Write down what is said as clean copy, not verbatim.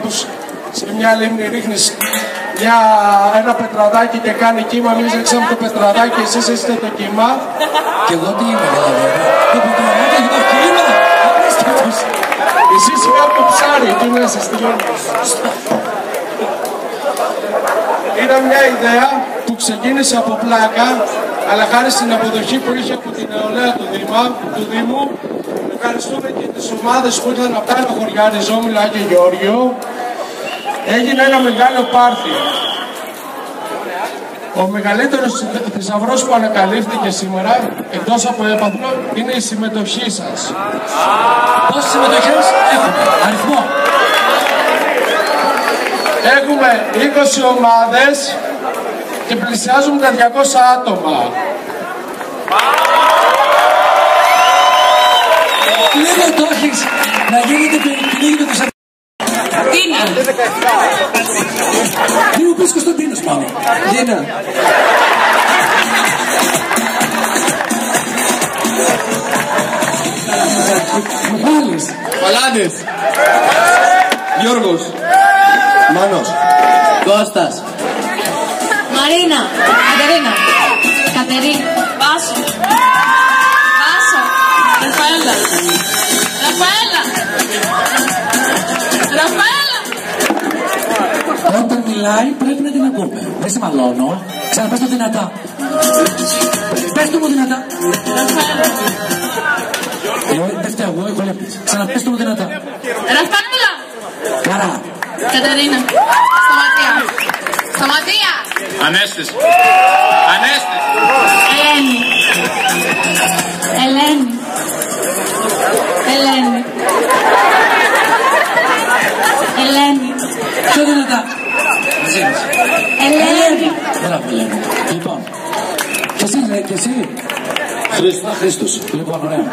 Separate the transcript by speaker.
Speaker 1: όπως σε μια λίμνη ρίχνεις ένα πετραδάκι και κάνει κύμα, εμείς ρίξαμε το πετραδάκι, εσείς είστε το κύμα.
Speaker 2: Και εγώ τι είμαι, το πετραδάκι έχει το κύμα.
Speaker 1: Εσείς είναι από το ψάρι, τι να σας τελειώνω. Ήταν μια ιδέα που ξεκίνησε από πλάκα, αλλά χάρη στην αποδοχή που είχε από την νεολαία του Δήμου, ευχαριστούμε και τις ομάδες που ήταν από τα άλλα χωριά, Ριζόμιλα και Γεώργιο, έγινε ένα μεγάλο πάρτι. Ο μεγαλύτερος θησαυρός που ανακαλύφθηκε σήμερα, εκτός από έπαθλο, είναι η συμμετοχή σας.
Speaker 2: Πόσες συμμετοχές έχουμε, αριθμό?
Speaker 1: Έχουμε 20 ομάδες και πλησιάζουμε τα 200 άτομα.
Speaker 2: Λίγο το έχεις να γίνεται κυνήγι με τους
Speaker 3: Τίνα.
Speaker 2: Τι μου πεις Κωνσταντίνος πάνω?
Speaker 1: Τίνα.
Speaker 2: Μιχάλης.
Speaker 4: Παλάνης. Γιώργος. Μάνος. Κώστας.
Speaker 3: Μαρίνα. Κατερίνα. Κατερίνα. Βάσο. Βάσο. Ραφαέλα. Ραφαέλα. Ραφαέλα.
Speaker 2: Όταν μιλάει πρέπει να την ακούμε. Δεν σε μαλώνω. Ξαναπες το δυνατά. Πες το μου δυνατά. Δεν φταίω εγώ, έχω λεπτές. Ξαναπες το μου δυνατά.
Speaker 3: Ραφαέλα.
Speaker 2: Καρά.
Speaker 3: Κατερίνα. Σταματία. Σταματία.
Speaker 4: Ανέστης. Ανέστης.
Speaker 3: Ελένη. Ελένη. Ελένη. Ελένη.
Speaker 2: Πιο δυνατά. Μαζί μας.
Speaker 3: Ελένη.
Speaker 2: Μπράβο, Ελένη. Λοιπόν, και εσύ, και εσύ. Χρήστος. Λοιπόν, ωραία.